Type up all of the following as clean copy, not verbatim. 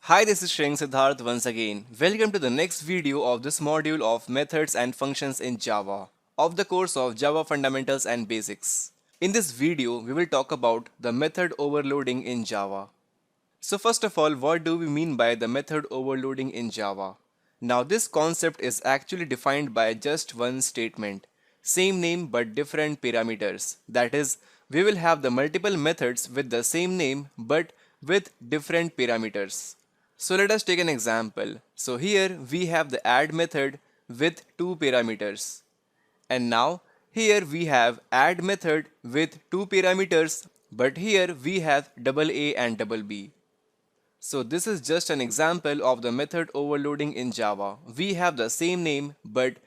Hi, this is Shreyang Siddharth once again. Welcome to the next video of this module of methods and functions in Java of the course of Java Fundamentals and Basics. In this video, we will talk about the method overloading in Java. So first of all, what do we mean by the method overloading in Java? Now this concept is actually defined by just one statement. Same name but different parameters. That is, we will have the multiple methods with the same name but with different parameters. So let us take an example. So here we have the add method with two parameters. And now here we have add method with two parameters, but here we have double A and double B. So this is just an example of the method overloading in Java. We have the same name, but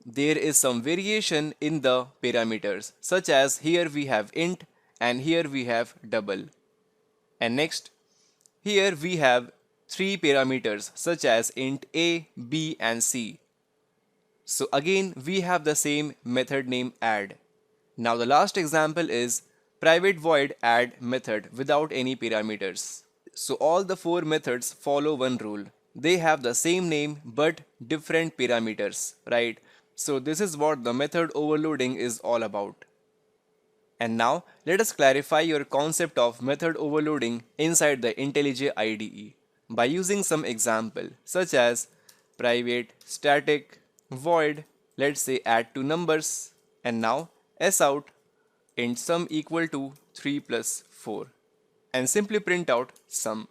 there is some variation in the parameters, such as here we have int and here we have double. And next, here we have three parameters such as int a, b and c. So again we have the same method name add. Now the last example is private void add method without any parameters. So all the four methods follow one rule. They have the same name but different parameters, right? So this is what the method overloading is all about. And now let us clarify your concept of method overloading inside the IntelliJ IDE by using some example such as private static void, let's say add two numbers, and now sout int sum equal to 3 plus 4, and simply print out sum.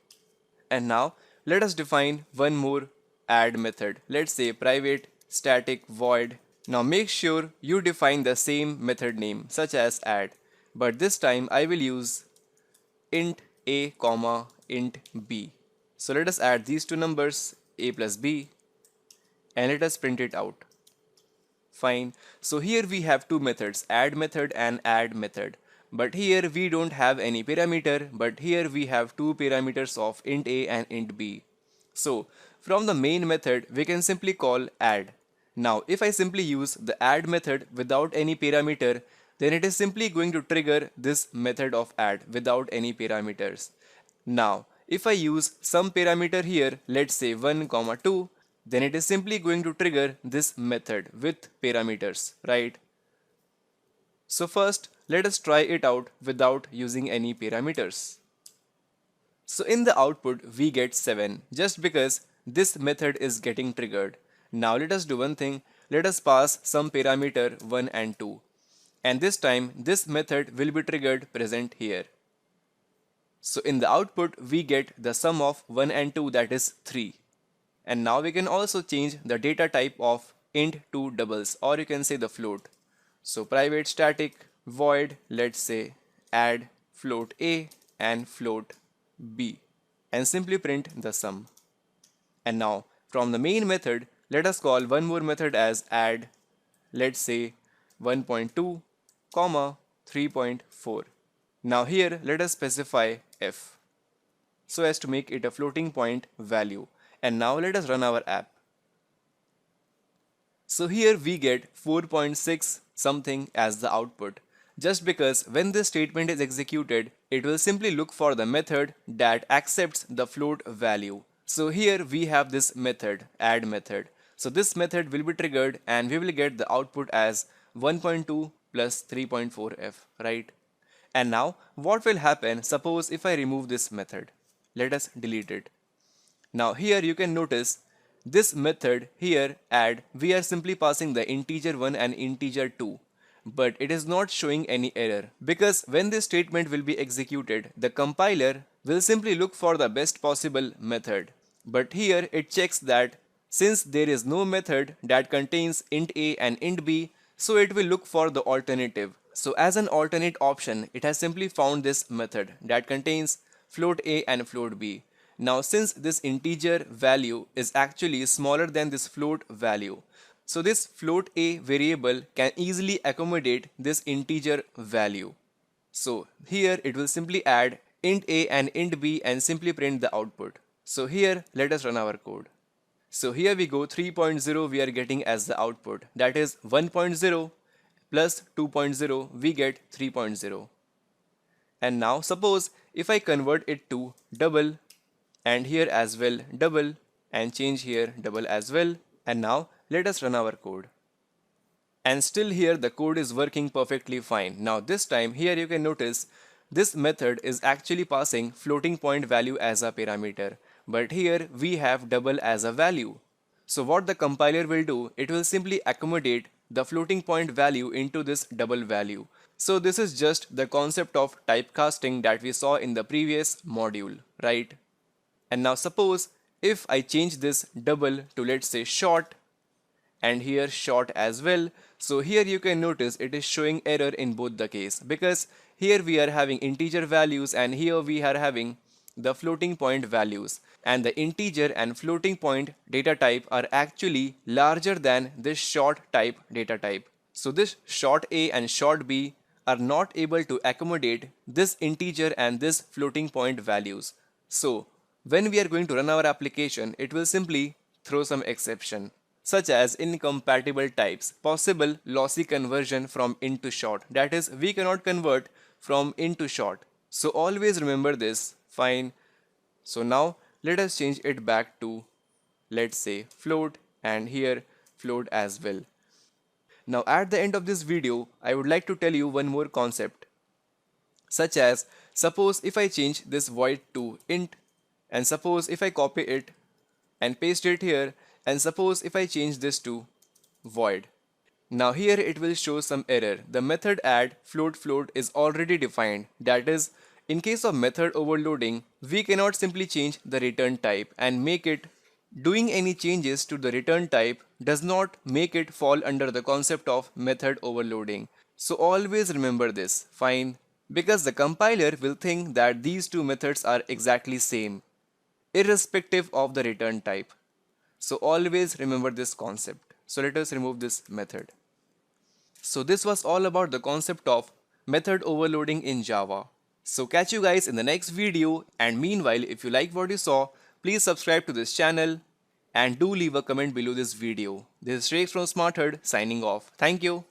And now let us define one more add method. Let's say private static void. Now make sure you define the same method name such as add, but this time I will use int a comma int b. So let us add these two numbers a plus b and let us print it out. Fine. So here we have two methods, add method and add method. But here we don't have any parameter, but here we have two parameters of int a and int b. So from the main method we can simply call add. Now if I simply use the add method without any parameter, then it is simply going to trigger this method of add without any parameters. Now if I use some parameter here, let's say 1 comma 2, then it is simply going to trigger this method with parameters, right? So first let us try it out without using any parameters. So in the output we get 7 just because this method is getting triggered. Now let us do one thing, let us pass some parameter 1 and 2, and this time this method will be triggered present here. So in the output we get the sum of 1 and 2, that is 3. And now we can also change the data type of int to doubles, or you can say the float. So private static void, let's say add float a and float b, and simply print the sum. And now from the main method let us call one more method as add, let's say 1.2 comma 3.4. Now here let us specify f so as to make it a floating point value. And now let us run our app. So here we get 4.6 something as the output, just because when this statement is executed, it will simply look for the method that accepts the float value. So here we have this method, add method. So this method will be triggered and we will get the output as 1.2 plus 3.4f, right? And now what will happen, suppose if I remove this method, let us delete it. Now here you can notice this method here add, we are simply passing the integer 1 and integer 2, but it is not showing any error because when this statement will be executed, the compiler will simply look for the best possible method. But here it checks that since there is no method that contains int a and int b, so it will look for the alternative. So as an alternate option, it has simply found this method that contains float a and float b. Now since this integer value is actually smaller than this float value, so this float a variable can easily accommodate this integer value. So here it will simply add int a and int b and simply print the output. So here let us run our code. So here we go, 3.0 we are getting as the output, that is 1.0 plus 2.0 we get 3.0. And now suppose if I convert it to double, and here as well double, and change here double as well. And now let us run our code. And still here the code is working perfectly fine. Now this time here you can notice this method is actually passing floating point value as a parameter, but here we have double as a value. So what the compiler will do, it will simply accommodate the floating point value into this double value. So this is just the concept of typecasting that we saw in the previous module, right? And now suppose if I change this double to, let's say, short, and here short as well. So here you can notice it is showing error in both the case, because here we are having integer values and here we are having the floating point values, and the integer and floating point data type are actually larger than this short type data type. So this short A and short B are not able to accommodate this integer and this floating point values. So when we are going to run our application, it will simply throw some exception, such as incompatible types, possible lossy conversion from int to short. That is, we cannot convert from int to short. So always remember this. Fine. So now let us change it back to, let's say, float, and here float as well. Now at the end of this video, I would like to tell you one more concept, such as suppose if I change this void to int, and suppose if I copy it and paste it here, and suppose if I change this to void. Now here it will show some error. The method add float is already defined. That is, in case of method overloading, we cannot simply change the return type and make it. Doing any changes to the return type does not make it fall under the concept of method overloading. So always remember this, fine, because the compiler will think that these two methods are exactly same, irrespective of the return type. So always remember this concept. So let us remove this method. So this was all about the concept of method overloading in Java. So catch you guys in the next video, and meanwhile if you like what you saw, please subscribe to this channel and do leave a comment below this video. This is Shrek from SmartHerd signing off. Thank you.